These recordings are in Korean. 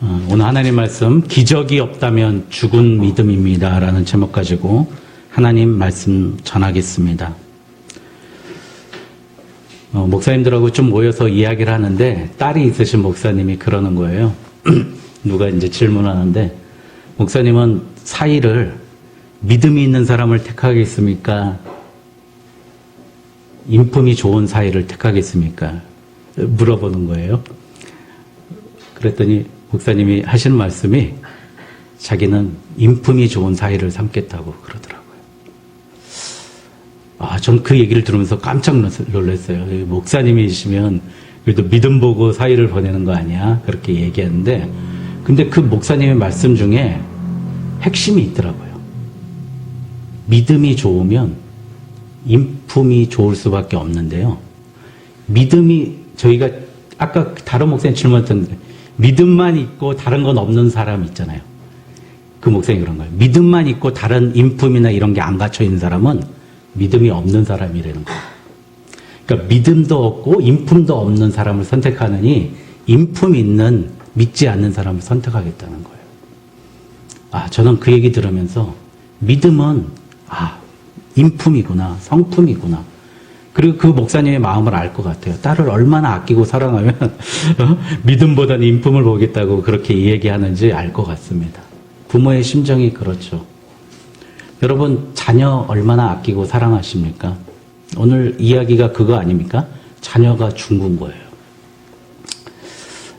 오늘 하나님 말씀 기적이 없다면 죽은 믿음입니다 라는 제목 가지고 하나님 말씀 전하겠습니다. 목사님들하고 좀 모여서 이야기를 하는데 딸이 있으신 목사님이 그러는 거예요. 누가 이제 질문하는데 목사님은 사이를 믿음이 있는 사람을 택하겠습니까? 인품이 좋은 사이를 택하겠습니까? 물어보는 거예요. 그랬더니 목사님이 하시는 말씀이 자기는 인품이 좋은 사이를 삼겠다고 그러더라고요. 전 그 얘기를 들으면서 깜짝 놀랐어요. 목사님이시면 그래도 믿음 보고 사이를 보내는 거 아니야? 그렇게 얘기하는데 근데 그 목사님의 말씀 중에 핵심이 있더라고요. 믿음이 좋으면 인품이 좋을 수밖에 없는데요. 믿음이 저희가 아까 다른 목사님 질문했던데 믿음만 있고 다른 건 없는 사람 있잖아요. 그 목사님이 그런 거예요. 믿음만 있고 다른 인품이나 이런 게 안 갖춰 있는 사람은 믿음이 없는 사람이라는 거예요. 그러니까 믿음도 없고 인품도 없는 사람을 선택하느니 인품 있는 믿지 않는 사람을 선택하겠다는 거예요. 저는 그 얘기 들으면서 믿음은 인품이구나, 성품이구나. 그리고 그 목사님의 마음을 알 것 같아요. 딸을 얼마나 아끼고 사랑하면 믿음보다는 인품을 보겠다고 그렇게 얘기하는지 알 것 같습니다. 부모의 심정이 그렇죠. 여러분 자녀 얼마나 아끼고 사랑하십니까? 오늘 이야기가 그거 아닙니까? 자녀가 죽은 거예요.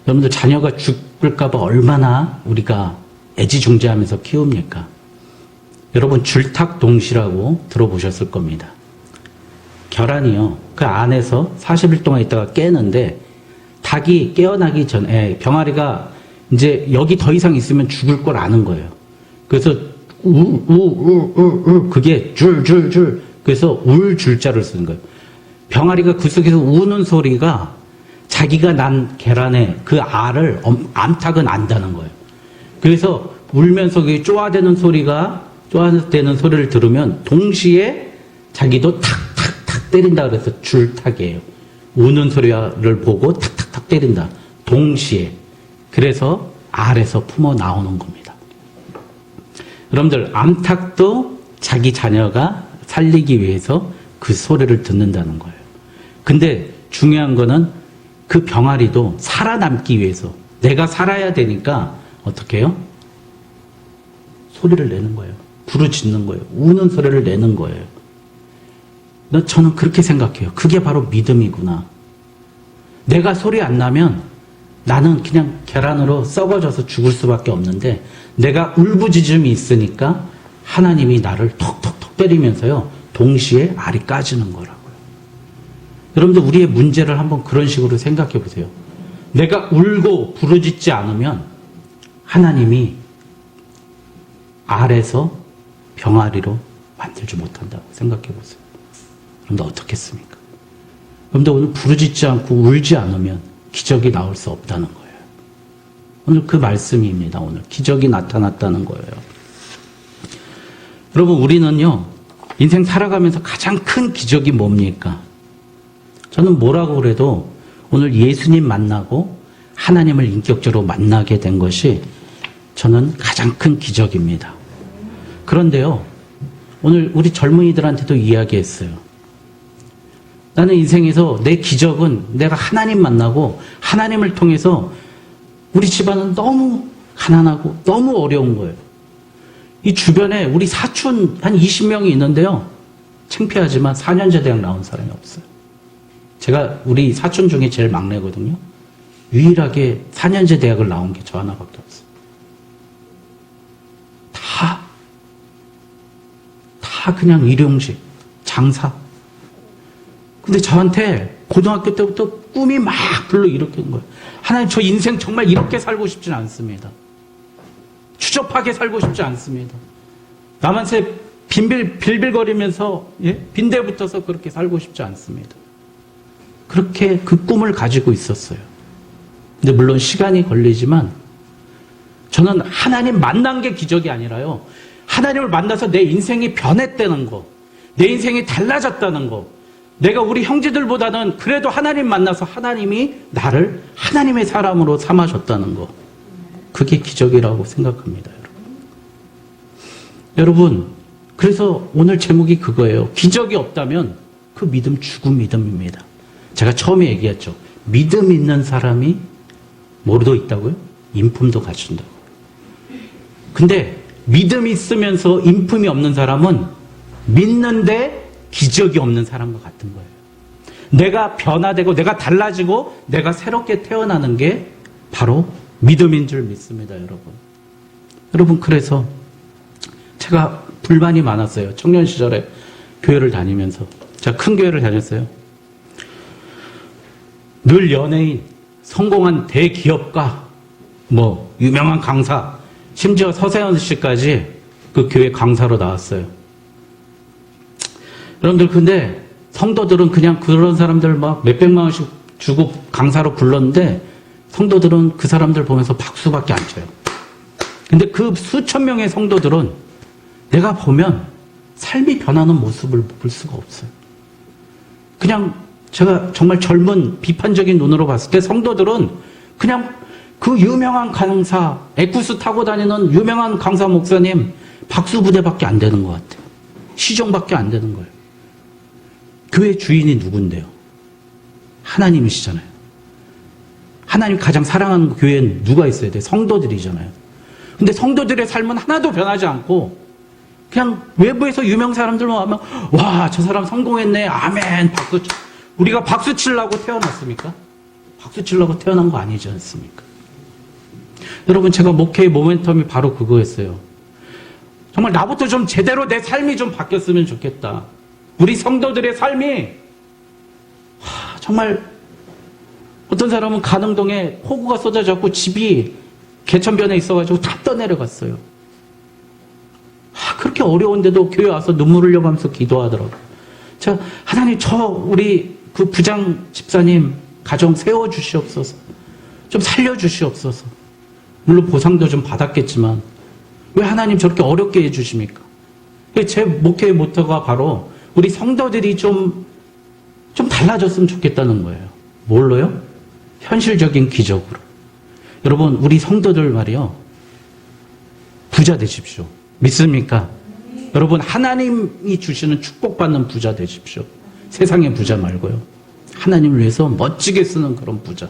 여러분들 자녀가 죽을까 봐 얼마나 우리가 애지중지하면서 키웁니까? 여러분 줄탁동시라고 들어보셨을 겁니다. 계란이요. 그 안에서 40일 동안 있다가 깨는데 닭이 깨어나기 전에 병아리가 이제 여기 더 이상 있으면 죽을 걸 아는 거예요. 그래서 그게 줄 그래서 울 줄자를 쓰는 거예요. 병아리가 그 속에서 우는 소리가 자기가 난 계란의 그 알을 암탉은 안다는 거예요. 그래서 울면서 그 쪼아대는 소리를 들으면 동시에 자기도 탁탁탁 때린다 그래서 줄탁이에요. 우는 소리를 보고 탁탁탁 때린다. 동시에. 그래서 알에서 품어 나오는 겁니다. 여러분들 암탉도 자기 자녀가 살리기 위해서 그 소리를 듣는다는 거예요. 근데 중요한 거는 그 병아리도 살아남기 위해서 내가 살아야 되니까 어떻게 해요? 소리를 내는 거예요. 부르짖는 거예요. 우는 소리를 내는 거예요. 저는 그렇게 생각해요. 그게 바로 믿음이구나. 내가 소리 안 나면 나는 그냥 계란으로 썩어져서 죽을 수밖에 없는데 내가 울부짖음이 있으니까 하나님이 나를 톡톡톡 때리면서요. 동시에 알이 까지는 거라고요. 여러분들 우리의 문제를 한번 그런 식으로 생각해 보세요. 내가 울고 부르짖지 않으면 하나님이 알에서 병아리로 만들지 못한다고 생각해 보세요. 여러분들 어떻겠습니까? 여러분들 오늘 부르짖지 않고 울지 않으면 기적이 나올 수 없다는 거예요. 오늘 그 말씀입니다. 오늘 기적이 나타났다는 거예요. 여러분 우리는요 인생 살아가면서 가장 큰 기적이 뭡니까? 저는 뭐라고 그래도 오늘 예수님 만나고 하나님을 인격적으로 만나게 된 것이 저는 가장 큰 기적입니다. 그런데요 오늘 우리 젊은이들한테도 이야기했어요. 나는 인생에서 내 기적은 내가 하나님 만나고 하나님을 통해서 우리 집안은 너무 가난하고 너무 어려운 거예요. 이 주변에 우리 사촌 한 20명이 있는데요. 창피하지만 4년제 대학 나온 사람이 없어요. 제가 우리 사촌 중에 제일 막내거든요. 유일하게 4년제 대학을 나온 게 저 하나밖에 없어요. 다 그냥 일용직, 장사. 근데 저한테 고등학교 때부터 꿈이 막 불러 일으키는 거예요. 하나님 저 인생 정말 이렇게 살고 싶진 않습니다. 추접하게 살고 싶지 않습니다. 남한테 빌빌거리면서 빈대 붙어서 그렇게 살고 싶지 않습니다. 그렇게 그 꿈을 가지고 있었어요. 근데 물론 시간이 걸리지만 저는 하나님 만난 게 기적이 아니라요. 하나님을 만나서 내 인생이 변했다는 거, 내 인생이 달라졌다는 거, 내가 우리 형제들보다는 그래도 하나님 만나서 하나님이 나를 하나님의 사람으로 삼아줬다는 거, 그게 기적이라고 생각합니다, 여러분. 그래서 오늘 제목이 그거예요. 기적이 없다면 그 믿음 죽은 믿음입니다. 제가 처음에 얘기했죠. 믿음 있는 사람이 뭐도 있다고요? 인품도 갖춘다고. 근데 믿음이 있으면서 인품이 없는 사람은 믿는데 기적이 없는 사람과 같은 거예요. 내가 변화되고 내가 달라지고 내가 새롭게 태어나는 게 바로 믿음인 줄 믿습니다, 여러분. 그래서 제가 불만이 많았어요. 청년 시절에 교회를 다니면서. 제가 큰 교회를 다녔어요. 늘 연예인, 성공한 대기업가, 유명한 강사, 심지어 서세현 씨까지 그 교회 강사로 나왔어요. 여러분들, 근데 성도들은 그냥 그런 사람들 막 몇백만 원씩 주고 강사로 불렀는데 성도들은 그 사람들 보면서 박수밖에 안 쳐요. 근데 그 수천 명의 성도들은 내가 보면 삶이 변하는 모습을 볼 수가 없어요. 그냥 제가 정말 젊은 비판적인 눈으로 봤을 때 성도들은 그냥 그 유명한 강사, 에쿠스 타고 다니는 유명한 강사 목사님 박수 부대밖에 안 되는 것 같아요. 시종밖에 안 되는 거예요. 교회 주인이 누군데요? 하나님이시잖아요. 하나님 가장 사랑하는 교회는 누가 있어야 돼요? 성도들이잖아요. 근데 성도들의 삶은 하나도 변하지 않고 그냥 외부에서 유명 사람들만 하면 와, 저 사람 성공했네. 아멘. 박수. 우리가 박수 치려고 태어났습니까? 박수 치려고 태어난 거 아니지 않습니까? 여러분, 제가 목회의 모멘텀이 바로 그거였어요. 정말 나부터 좀 제대로 내 삶이 좀 바뀌었으면 좋겠다. 우리 성도들의 삶이 정말 어떤 사람은 가능동에 폭우가 쏟아졌고 집이 개천변에 있어가지고 다 떠내려갔어요. 그렇게 어려운데도 교회 와서 눈물 흘려가면서 기도하더라고요. 자, 하나님 우리 그 부장 집사님 가정 세워주시옵소서. 좀 살려주시옵소서. 물론 보상도 좀 받았겠지만 왜 하나님 저렇게 어렵게 해주십니까? 제 목회의 모토가 바로 우리 성도들이 좀 달라졌으면 좋겠다는 거예요. 뭘로요? 현실적인 기적으로. 여러분, 우리 성도들 말이요. 부자 되십시오. 믿습니까? 여러분, 하나님이 주시는 축복받는 부자 되십시오. 세상의 부자 말고요. 하나님을 위해서 멋지게 쓰는 그런 부자.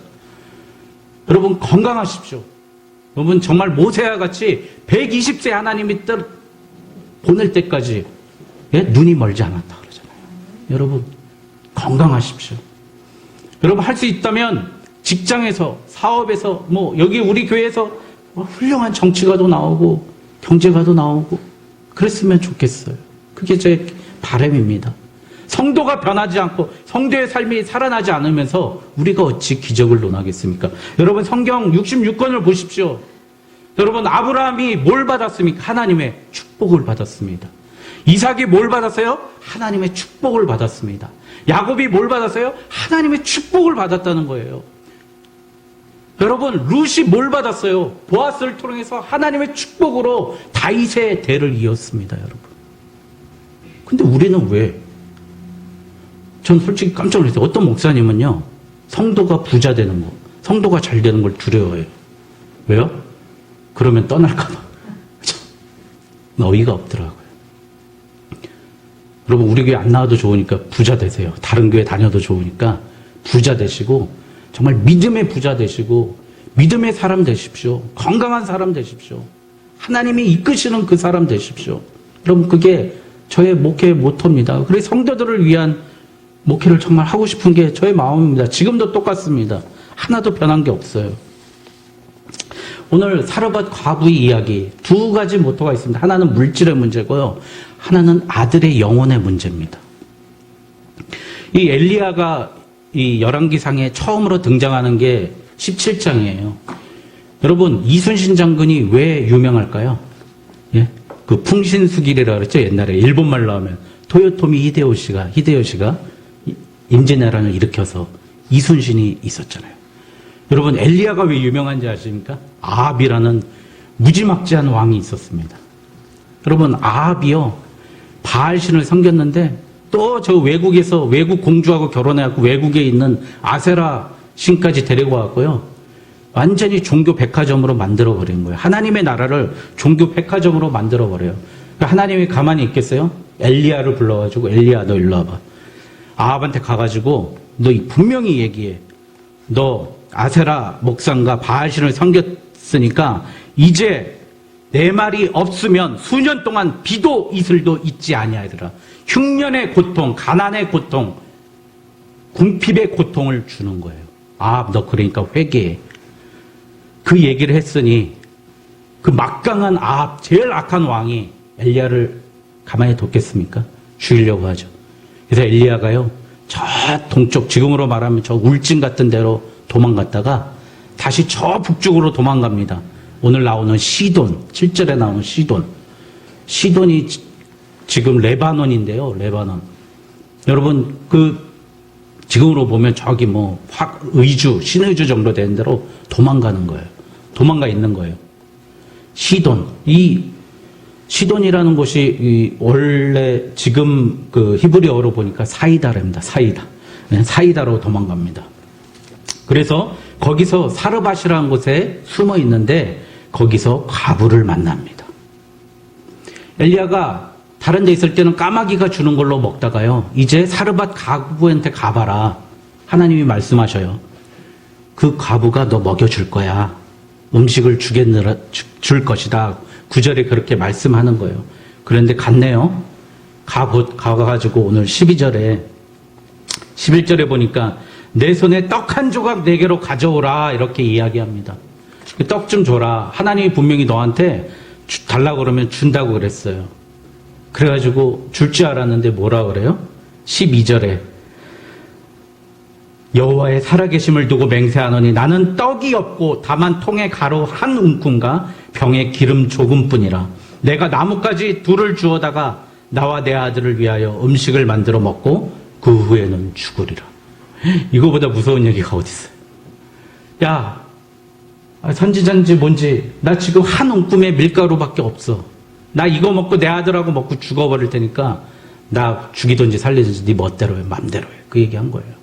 여러분, 건강하십시오. 여러분, 정말 모세와 같이 120세 하나님이 보낼 때까지 눈이 멀지 않았다 그러잖아요. 여러분, 건강하십시오. 여러분, 할 수 있다면 직장에서, 사업에서, 여기 우리 교회에서 훌륭한 정치가도 나오고 경제가도 나오고 그랬으면 좋겠어요. 그게 제 바람입니다. 성도가 변하지 않고 성도의 삶이 살아나지 않으면서 우리가 어찌 기적을 논하겠습니까? 여러분, 성경 66권을 보십시오. 여러분, 아브라함이 뭘 받았습니까? 하나님의 축복을 받았습니다. 이삭이 뭘 받았어요? 하나님의 축복을 받았습니다. 야곱이 뭘 받았어요? 하나님의 축복을 받았다는 거예요. 여러분, 룻이 뭘 받았어요? 보아스를 통해서 하나님의 축복으로 다윗의 대를 이었습니다, 여러분. 근데 우리는 왜? 전 솔직히 깜짝 놀랐어요. 어떤 목사님은요, 성도가 부자 되는 거, 성도가 잘 되는 걸 두려워해요. 왜요? 그러면 떠날까봐. 어이가 없더라고요. 여러분, 우리 교회 안 나와도 좋으니까 부자 되세요. 다른 교회 다녀도 좋으니까 부자 되시고, 정말 믿음의 부자 되시고, 믿음의 사람 되십시오. 건강한 사람 되십시오. 하나님이 이끄시는 그 사람 되십시오. 여러분, 그게 저의 목회의 모토입니다. 그래서 성도들을 위한 목회를 정말 하고 싶은 게 저의 마음입니다. 지금도 똑같습니다. 하나도 변한 게 없어요. 오늘 사르밧 과부의 이야기, 두 가지 모토가 있습니다. 하나는 물질의 문제고요. 하나는 아들의 영혼의 문제입니다. 이 엘리야가 이 열왕기상에 처음으로 등장하는 게 17장이에요. 여러분, 이순신 장군이 왜 유명할까요? 예? 그 풍신수길이라고 그랬죠, 옛날에. 일본말로 하면. 토요토미 히데요시가 임진왜란을 일으켜서 이순신이 있었잖아요. 여러분, 엘리야가 왜 유명한지 아십니까? 아합이라는 무지막지한 왕이 있었습니다. 여러분, 아합이요, 바알신을 섬겼는데 또 저 외국에서 외국 공주하고 결혼해갖고 외국에 있는 아세라 신까지 데리고 왔고요. 완전히 종교 백화점으로 만들어버린 거예요. 하나님의 나라를 종교 백화점으로 만들어버려요. 그러니까 하나님이 가만히 있겠어요? 엘리야를 불러가지고, 엘리야 너 일로 와봐. 아합한테 가가지고 너 분명히 얘기해. 너 아세라 목상과 바알신을 섬겼으니까 이제 내 말이 없으면 수년 동안 비도 이슬도 있지 아니하리라. 흉년의 고통, 가난의 고통, 궁핍의 고통을 주는 거예요. 아합 너 그러니까 회개해. 그 얘기를 했으니 그 막강한 아합, 제일 악한 왕이 엘리야를 가만히 뒀겠습니까? 죽이려고 하죠. 그래서 엘리야가요, 저 동쪽, 지금으로 말하면 저 울진 같은 데로 도망갔다가 다시 저 북쪽으로 도망갑니다. 오늘 나오는 시돈, 7절에 나오는 시돈. 시돈이 지금 레바논인데요, 레바논. 여러분, 지금으로 보면 저기 의주, 신의주 정도 되는 데로 도망가는 거예요. 도망가 있는 거예요. 시돈. 이 시돈이라는 곳이 원래 지금 히브리어로 보니까 사이다랍니다. 사이다. 네, 사이다로 도망갑니다. 그래서 거기서 사르밧이라는 곳에 숨어 있는데 거기서 과부를 만납니다. 엘리야가 다른 데 있을 때는 까마귀가 주는 걸로 먹다가요. 이제 사르밧 과부한테 가봐라. 하나님이 말씀하셔요. 그 과부가 너 먹여줄 거야. 음식을 줄 것이다. 9절에 그렇게 말씀하는 거예요. 그런데 갔네요. 가가지고 오늘 12절에 11절에 보니까 내 손에 떡 한 조각 내게로 가져오라 이렇게 이야기합니다. 떡 좀 줘라. 하나님이 분명히 너한테 달라고 그러면 준다고 그랬어요. 그래가지고 줄 줄 알았는데 뭐라 그래요? 12절에 여호와의 살아계심을 두고 맹세하노니 나는 떡이 없고 다만 통에 가루 한 움큼과 병에 기름 조금뿐이라. 내가 나뭇가지 둘을 주어다가 나와 내 아들을 위하여 음식을 만들어 먹고 그 후에는 죽으리라. 이거보다 무서운 얘기가 어디 있어요? 야, 선지자인지 뭔지 나 지금 한 움큼의 밀가루밖에 없어. 나 이거 먹고 내 아들하고 먹고 죽어버릴 테니까 나 죽이든지 살리든지 네 멋대로 해, 맘대로 해. 그 얘기한 거예요.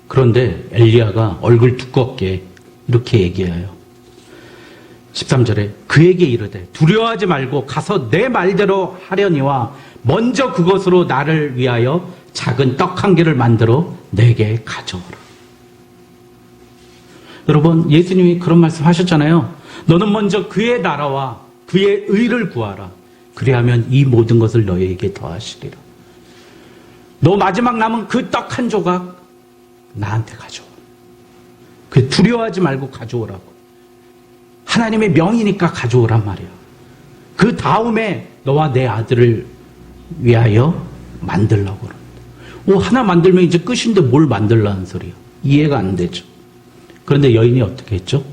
그런데 엘리야가 얼굴 두껍게 이렇게 얘기해요. 13절에 그에게 이르되 두려워하지 말고 가서 내 말대로 하려니와 먼저 그것으로 나를 위하여 작은 떡 한 개를 만들어 내게 가져오라. 여러분, 예수님이 그런 말씀 하셨잖아요. 너는 먼저 그의 나라와 그의 의를 구하라. 그리하면 이 모든 것을 너희에게 더하시리라. 너 마지막 남은 그 떡 한 조각 나한테 가져와. 그 두려워하지 말고 가져오라고. 하나님의 명이니까 가져오란 말이야. 그 다음에 너와 내 아들을 위하여 만들라고 그럽니다. 하나 만들면 이제 끝인데 뭘 만들라는 소리야. 이해가 안 되죠. 그런데 여인이 어떻게 했죠?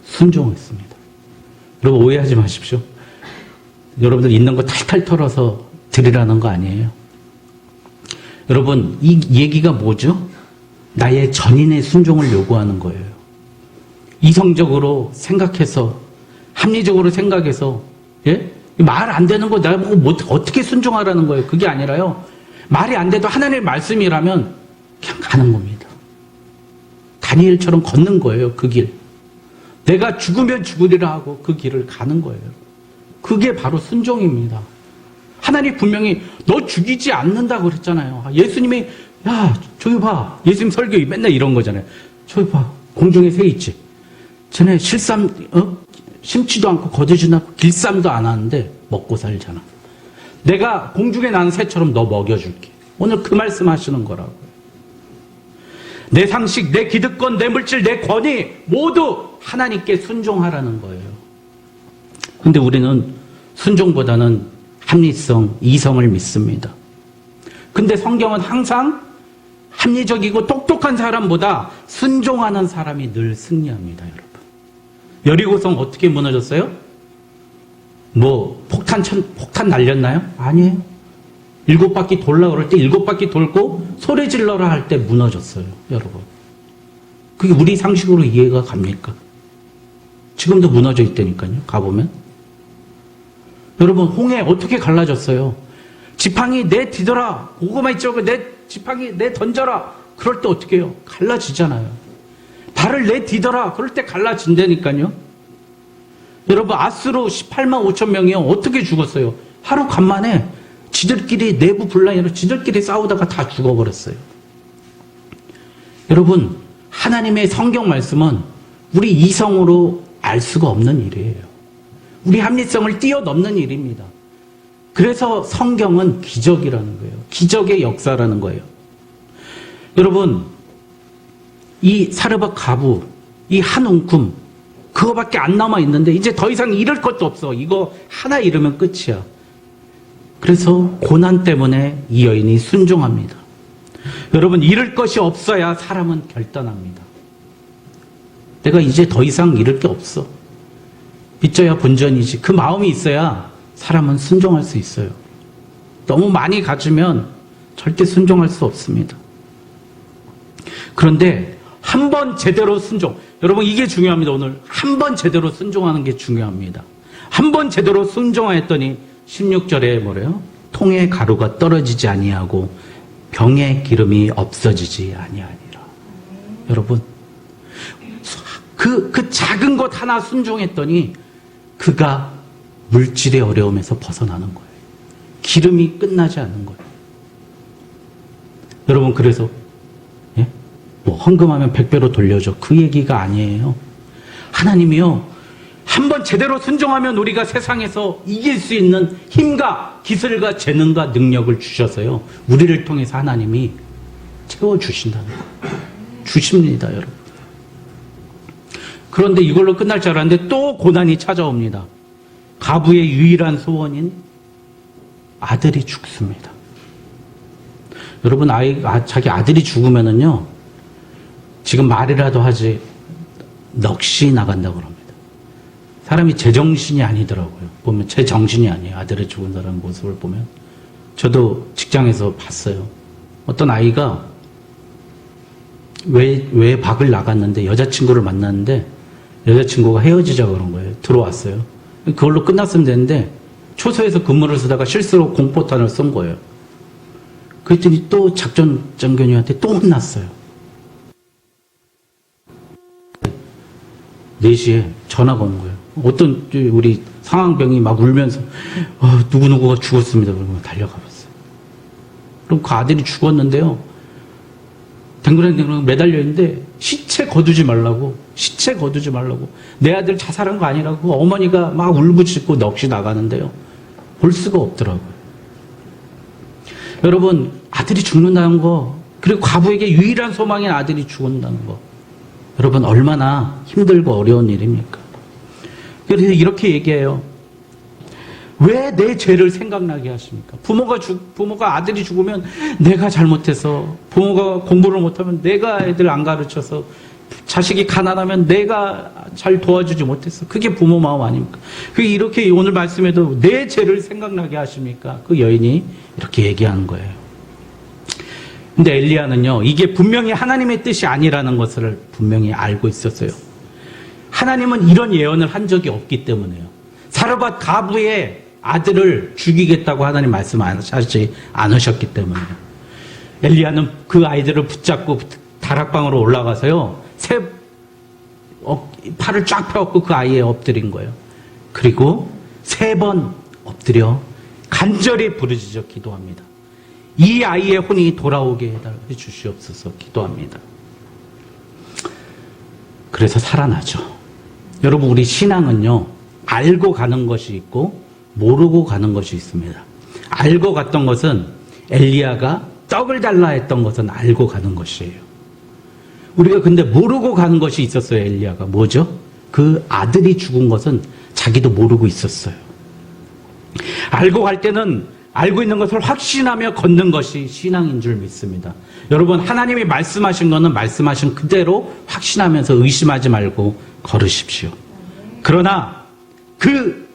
순종했습니다. 여러분 오해하지 마십시오. 여러분들 있는 거 탈탈 털어서 드리라는 거 아니에요. 여러분 이 얘기가 뭐죠? 나의 전인의 순종을 요구하는 거예요. 이성적으로 생각해서 합리적으로 생각해서 말 안 되는 거 내가 뭐 어떻게 순종하라는 거예요. 그게 아니라요. 말이 안 돼도 하나님의 말씀이라면 그냥 가는 겁니다. 다니엘처럼 걷는 거예요. 그 길. 내가 죽으면 죽으리라 하고 그 길을 가는 거예요. 그게 바로 순종입니다. 하나님 분명히 너 죽이지 않는다고 그랬잖아요. 예수님이 야 저기 봐. 예수님 설교 맨날 이런 거잖아요. 저기 봐. 공중에 새 있지. 쟤네 심지도 않고 거두지도 않고 길쌈도 안 하는데 먹고 살잖아. 내가 공중에 나는 새처럼 너 먹여줄게. 오늘 그 말씀 하시는 거라고요. 내 상식, 내 기득권, 내 물질, 내 권위 모두 하나님께 순종하라는 거예요. 근데 우리는 순종보다는 합리성, 이성을 믿습니다. 근데 성경은 항상 합리적이고 똑똑한 사람보다 순종하는 사람이 늘 승리합니다, 여러분. 여리고성 어떻게 무너졌어요? 폭탄 날렸나요? 아니에요. 7바퀴 돌라 그럴 때 7바퀴 돌고 소리 질러라 할 때 무너졌어요, 여러분. 그게 우리 상식으로 이해가 갑니까? 지금도 무너져 있다니까요, 가보면. 여러분, 홍해 어떻게 갈라졌어요? 지팡이 내 뒤더라. 고구마 이쪽에 내 지팡이 내 던져라. 그럴 때 어떻게 해요? 갈라지잖아요. 발을 내디뎌라. 그럴 때 갈라진다니까요. 여러분, 아스로 18만 5천 명이요. 어떻게 죽었어요? 하루 간만에 지들끼리 내부 분란으로 지들끼리 싸우다가 다 죽어버렸어요. 여러분, 하나님의 성경 말씀은 우리 이성으로 알 수가 없는 일이에요. 우리 합리성을 뛰어넘는 일입니다. 그래서 성경은 기적이라는 거예요. 기적의 역사라는 거예요. 여러분, 이 사르밧 가부, 이 한 움큼, 그거밖에 안 남아 있는데 이제 더 이상 잃을 것도 없어. 이거 하나 잃으면 끝이야. 그래서 고난 때문에 이 여인이 순종합니다. 여러분, 잃을 것이 없어야 사람은 결단합니다. 내가 이제 더 이상 잃을 게 없어. 빚져야 본전이지. 그 마음이 있어야 사람은 순종할 수 있어요. 너무 많이 가지면 절대 순종할 수 없습니다. 그런데 한 번 제대로 순종. 여러분, 이게 중요합니다. 오늘 한 번 제대로 순종하는 게 중요합니다. 한 번 제대로 순종하였더니 16절에 뭐래요? 통의 가루가 떨어지지 아니하고 병의 기름이 없어지지 아니하니라. 여러분, 그 작은 것 하나 순종했더니 그가 물질의 어려움에서 벗어나는 거예요. 기름이 끝나지 않는 거예요. 여러분, 그래서 뭐 헌금하면 100배로 돌려줘. 그 얘기가 아니에요. 하나님이요, 한번 제대로 순종하면 우리가 세상에서 이길 수 있는 힘과 기술과 재능과 능력을 주셔서요, 우리를 통해서 하나님이 채워주신다는 거예요. 주십니다, 여러분. 그런데 이걸로 끝날 줄 알았는데 또 고난이 찾아옵니다. 가부의 유일한 소원인 아들이 죽습니다. 여러분, 자기 아들이 죽으면은요, 지금 말이라도 하지 넋이 나간다고 그럽니다. 사람이 제정신이 아니더라고요. 보면 제정신이 아니에요. 아들이 죽은 사람 모습을 보면. 저도 직장에서 봤어요. 어떤 아이가 외박을 나갔는데 여자친구를 만났는데 여자친구가 헤어지자 그런 거예요. 들어왔어요. 그걸로 끝났으면 되는데 초소에서 근무를 쓰다가 실수로 공포탄을 쏜 거예요. 그랬더니 또 작전 장교님한테 또 혼났어요. 4시에 전화가 온 거예요. 어떤 우리 상황병이 막 울면서 누구누구가 죽었습니다. 그러면 달려가 봤어요. 그럼 그 아들이 죽었는데요, 댕그랑댕그랑 매달려 있는데 시체 거두지 말라고 내 아들 자살한 거 아니라고 어머니가 막 울부짖고 넋이 나가는데요, 볼 수가 없더라고요. 여러분, 아들이 죽는다는 거, 그리고 과부에게 유일한 소망인 아들이 죽는다는 거, 여러분, 얼마나 힘들고 어려운 일입니까? 그래서 이렇게 얘기해요. 왜 내 죄를 생각나게 하십니까? 부모가 아들이 죽으면 내가 잘못해서, 부모가 공부를 못하면 내가 애들 안 가르쳐서, 자식이 가난하면 내가 잘 도와주지 못했어. 그게 부모 마음 아닙니까? 그게 이렇게 오늘 말씀에도 내 죄를 생각나게 하십니까? 그 여인이 이렇게 얘기하는 거예요. 근데 엘리야는요, 이게 분명히 하나님의 뜻이 아니라는 것을 분명히 알고 있었어요. 하나님은 이런 예언을 한 적이 없기 때문에요. 사르밧 가부의 아들을 죽이겠다고 하나님 말씀하지 않으셨기 때문에요. 엘리야는 그 아이들을 붙잡고 다락방으로 올라가서요, 팔을 쫙 펴갖고 그 아이에 엎드린 거예요. 그리고 3번 엎드려 간절히 부르짖어 기도합니다. 이 아이의 혼이 돌아오게 해 주시옵소서 기도합니다. 그래서 살아나죠. 여러분, 우리 신앙은요, 알고 가는 것이 있고 모르고 가는 것이 있습니다. 알고 갔던 것은 엘리야가 떡을 달라 했던 것은 알고 가는 것이에요. 우리가 근데 모르고 가는 것이 있었어요. 엘리야가 뭐죠? 그 아들이 죽은 것은 자기도 모르고 있었어요. 알고 갈 때는 알고 있는 것을 확신하며 걷는 것이 신앙인 줄 믿습니다. 여러분, 하나님이 말씀하신 것은 말씀하신 그대로 확신하면서 의심하지 말고 걸으십시오. 그러나 그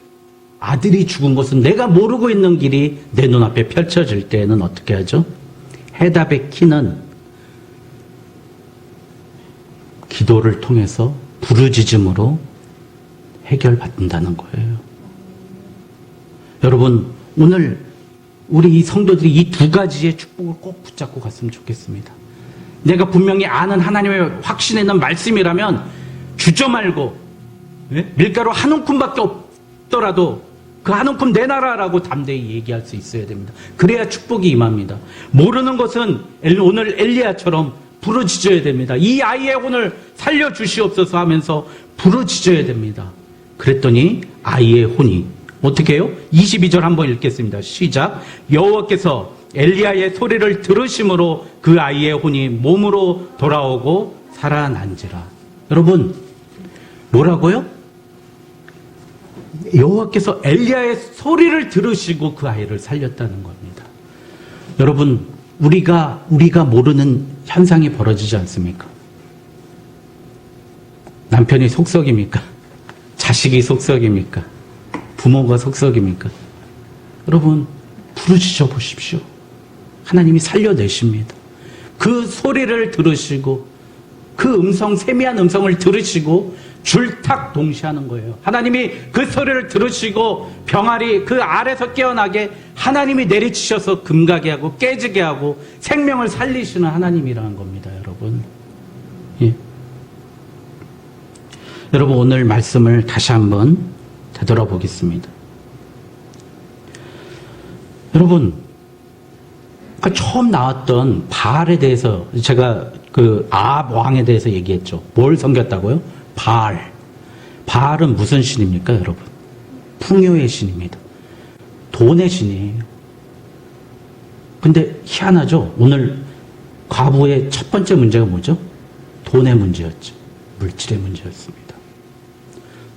아들이 죽은 것은 내가 모르고 있는 길이 내 눈앞에 펼쳐질 때에는 어떻게 하죠? 해답의 키는 기도를 통해서 부르짖음으로 해결받는다는 거예요. 여러분, 오늘 우리 이 성도들이 이 2가지의 축복을 꼭 붙잡고 갔으면 좋겠습니다. 내가 분명히 아는 하나님의 확신에 있는 말씀이라면 주저 말고 밀가루 한 움큼밖에 없더라도 그 한 움큼 내놔라라고 담대히 얘기할 수 있어야 됩니다. 그래야 축복이 임합니다. 모르는 것은 오늘 엘리야처럼 부르짖어야 됩니다. 이 아이의 혼을 살려주시옵소서 하면서 부르짖어야 됩니다. 그랬더니 아이의 혼이 어떻게 해요? 22절 한번 읽겠습니다. 시작. 여호와께서 엘리야의 소리를 들으심으로 그 아이의 혼이 몸으로 돌아오고 살아난지라. 여러분, 뭐라고요? 여호와께서 엘리야의 소리를 들으시고 그 아이를 살렸다는 겁니다. 여러분, 우리가 모르는 현상이 벌어지지 않습니까? 남편이 속썩입니까? 자식이 속썩입니까? 부모가 속썩입니까? 여러분, 부르짖어 보십시오. 하나님이 살려내십니다. 그 소리를 들으시고 그 세미한 음성을 들으시고 줄탁 동시하는 거예요. 하나님이 그 소리를 들으시고 병아리 그 알에서 깨어나게 하나님이 내리치셔서 금가게 하고 깨지게 하고 생명을 살리시는 하나님이라는 겁니다, 여러분. 예. 여러분, 오늘 말씀을 다시 한번 되돌아보겠습니다. 여러분, 처음 나왔던 바알에 대해서 제가 그 아합 왕에 대해서 얘기했죠. 뭘 섬겼다고요? 바알. 바알은 무슨 신입니까, 여러분? 풍요의 신입니다. 돈의 신이에요. 근데 희한하죠? 오늘 과부의 첫 번째 문제가 뭐죠? 돈의 문제였죠. 물질의 문제였습니다.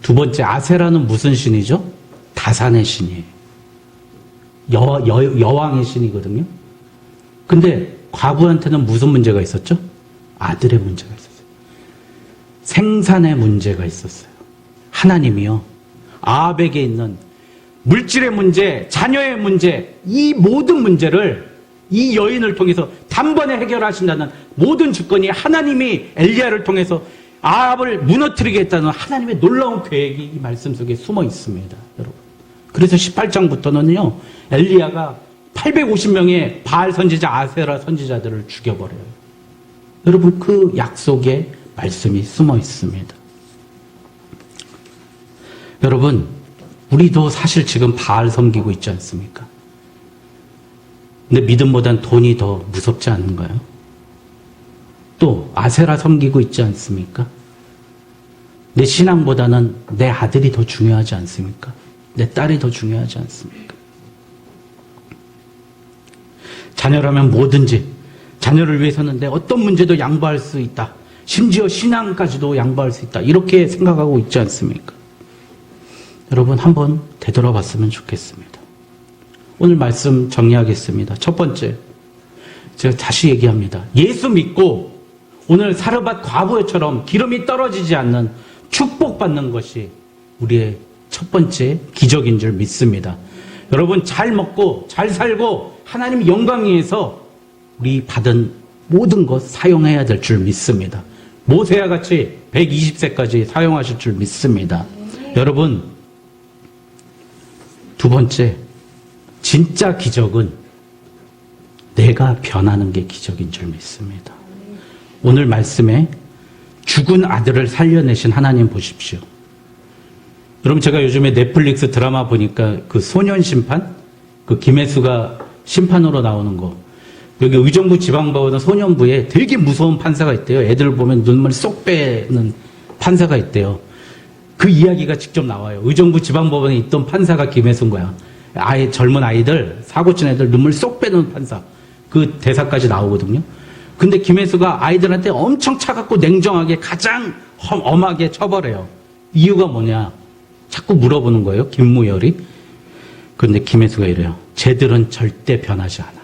두 번째, 아세라는 무슨 신이죠? 다산의 신이에요. 여왕의 신이거든요. 근데 과부한테는 무슨 문제가 있었죠? 아들의 문제가 있었어요. 생산의 문제가 있었어요. 하나님이요, 아합에게 있는 물질의 문제, 자녀의 문제, 이 모든 문제를 이 여인을 통해서 단번에 해결하신다는 모든 주권이 하나님이 엘리야를 통해서 아합을 무너뜨리겠다는 하나님의 놀라운 계획이 이 말씀 속에 숨어 있습니다, 여러분. 그래서 18장부터는요, 엘리야가 850명의 바알 선지자, 아세라 선지자들을 죽여버려요. 여러분, 그 약속에 말씀이 숨어 있습니다. 여러분, 우리도 사실 지금 바알 섬기고 있지 않습니까? 근데 믿음보단 돈이 더 무섭지 않은가요? 또 아세라 섬기고 있지 않습니까? 내 신앙보다는 내 아들이 더 중요하지 않습니까? 내 딸이 더 중요하지 않습니까? 자녀라면 뭐든지 자녀를 위해서는 내 어떤 문제도 양보할 수 있다. 심지어 신앙까지도 양보할 수 있다. 이렇게 생각하고 있지 않습니까? 여러분, 한번 되돌아봤으면 좋겠습니다. 오늘 말씀 정리하겠습니다. 첫 번째, 제가 다시 얘기합니다. 예수 믿고 오늘 사르밧 과부처럼 기름이 떨어지지 않는 축복받는 것이 우리의 첫 번째 기적인 줄 믿습니다. 여러분, 잘 먹고 잘 살고 하나님 영광 위해서 우리 받은 모든 것 사용해야 될 줄 믿습니다. 모세와 같이 120세까지 사용하실 줄 믿습니다. 여러분, 두 번째, 진짜 기적은 내가 변하는 게 기적인 줄 믿습니다. 오늘 말씀에 죽은 아들을 살려내신 하나님 보십시오. 여러분, 제가 요즘에 넷플릭스 드라마 보니까 그 소년 심판? 그 김혜수가 심판으로 나오는 거. 여기 의정부 지방법원 소년부에 되게 무서운 판사가 있대요. 애들 보면 눈물 쏙 빼는 판사가 있대요. 그 이야기가 직접 나와요. 의정부 지방법원에 있던 판사가 김혜수인 거야. 젊은 아이들, 사고친 애들 눈물 쏙 빼는 판사. 그 대사까지 나오거든요. 근데 김혜수가 아이들한테 엄청 차갑고 냉정하게 가장 엄하게 쳐버려요. 이유가 뭐냐? 자꾸 물어보는 거예요, 김무열이. 그런데 김혜수가 이래요. 쟤들은 절대 변하지 않아.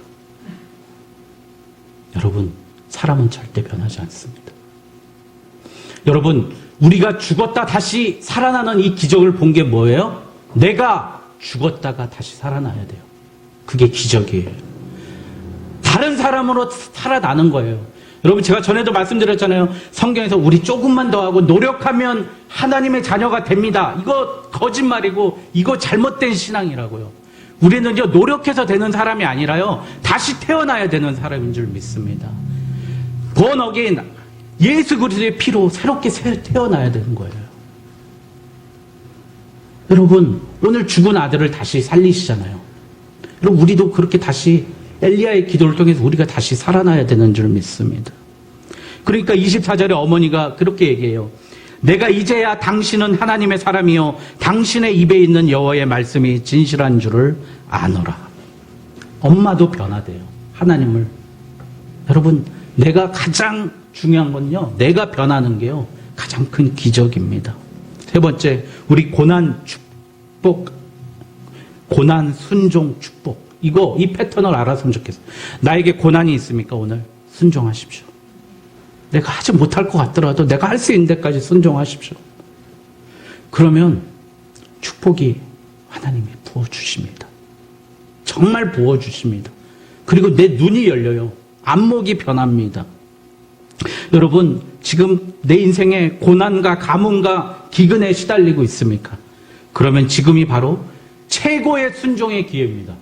여러분, 사람은 절대 변하지 않습니다. 여러분, 우리가 죽었다 다시 살아나는 이 기적을 본 게 뭐예요? 내가 죽었다가 다시 살아나야 돼요. 그게 기적이에요. 다른 사람으로 살아나는 거예요. 여러분, 제가 전에도 말씀드렸잖아요. 성경에서 우리 조금만 더 하고 노력하면 하나님의 자녀가 됩니다. 이거 거짓말이고 이거 잘못된 신앙이라고요. 우리는요, 노력해서 되는 사람이 아니라요, 다시 태어나야 되는 사람인 줄 믿습니다. born again, 예수 그리스도의 피로 새롭게 태어나야 되는 거예요. 여러분, 오늘 죽은 아들을 다시 살리시잖아요. 여러분, 우리도 그렇게 다시 엘리야의 기도를 통해서 우리가 다시 살아나야 되는 줄 믿습니다. 그러니까 24절에 어머니가 그렇게 얘기해요. 내가 이제야 당신은 하나님의 사람이요 당신의 입에 있는 여호와의 말씀이 진실한 줄을 아노라. 엄마도 변화돼요. 하나님을. 여러분, 내가 가장 중요한 건요, 내가 변하는 게요 가장 큰 기적입니다. 세 번째, 우리 고난 축복, 고난 순종 축복. 이 패턴을 알았으면 좋겠어요. 나에게 고난이 있습니까? 오늘 순종하십시오. 내가 하지 못할 것 같더라도 내가 할 수 있는 데까지 순종하십시오. 그러면 축복이 하나님이 부어주십니다. 정말 부어주십니다. 그리고 내 눈이 열려요. 안목이 변합니다. 여러분, 지금 내 인생에 고난과 가뭄과 기근에 시달리고 있습니까? 그러면 지금이 바로 최고의 순종의 기회입니다.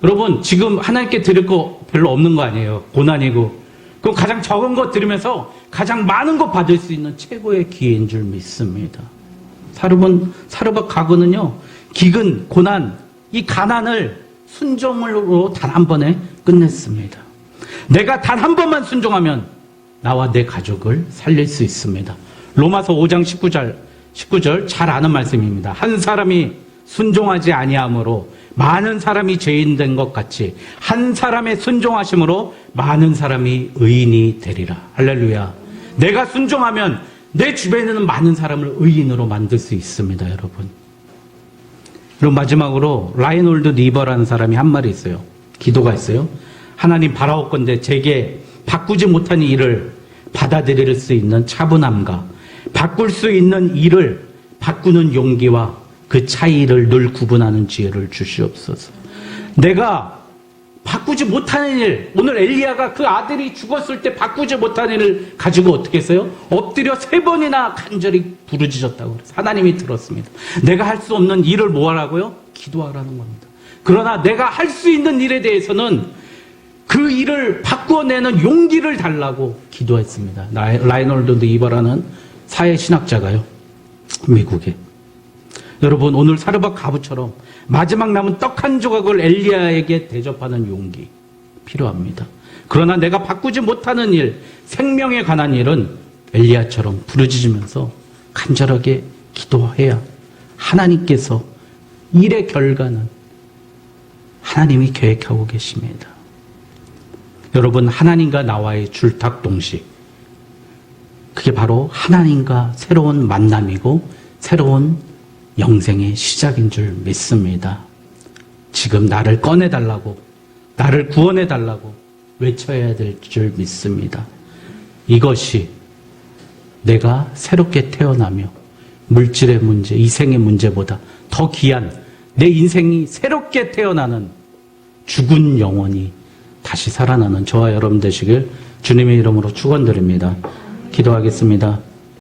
여러분, 지금 하나님께 드릴 거 별로 없는 거 아니에요. 고난이고. 그럼 가장 적은 거 들으면서 가장 많은 거 받을 수 있는 최고의 기회인 줄 믿습니다. 사르밧 가그는요, 기근, 고난, 이 가난을 순종으로 단 한 번에 끝냈습니다. 내가 단 한 번만 순종하면 나와 내 가족을 살릴 수 있습니다. 로마서 5장 19절 잘 아는 말씀입니다. 한 사람이 순종하지 아니함으로 많은 사람이 죄인 된 것 같이 한 사람의 순종하심으로 많은 사람이 의인이 되리라. 할렐루야. 내가 순종하면 내 주변에 있는 많은 사람을 의인으로 만들 수 있습니다, 여러분. 그리고 마지막으로 라이놀드 리버라는 사람이 한 말이 있어요. 기도가 있어요. 하나님 바라옵건대 제게 바꾸지 못한 일을 받아들일 수 있는 차분함과 바꿀 수 있는 일을 바꾸는 용기와 그 차이를 늘 구분하는 지혜를 주시옵소서. 내가 바꾸지 못하는 일, 오늘 엘리야가 그 아들이 죽었을 때 바꾸지 못하는 일을 가지고 어떻게 했어요? 엎드려 3번이나 간절히 부르짖었다고 그래서 하나님이 들었습니다. 내가 할 수 없는 일을 뭐 하라고요? 기도하라는 겁니다. 그러나 내가 할 수 있는 일에 대해서는 그 일을 바꾸어내는 용기를 달라고 기도했습니다. 라이놀드 리버라는 사회신학자가요, 미국에. 여러분, 오늘 사르밧 가부처럼 마지막 남은 떡 한 조각을 엘리야에게 대접하는 용기 필요합니다. 그러나 내가 바꾸지 못하는 일, 생명에 관한 일은 엘리야처럼 부르짖으면서 간절하게 기도해야 하나님께서 일의 결과는 하나님이 계획하고 계십니다. 여러분, 하나님과 나와의 줄탁동식, 그게 바로 하나님과 새로운 만남이고 새로운 영생의 시작인 줄 믿습니다. 지금 나를 꺼내달라고, 나를 구원해달라고 외쳐야 될 줄 믿습니다. 이것이 내가 새롭게 태어나며 물질의 문제, 이생의 문제보다 더 귀한 내 인생이 새롭게 태어나는 죽은 영혼이 다시 살아나는 저와 여러분 되시길 주님의 이름으로 축원드립니다. 기도하겠습니다.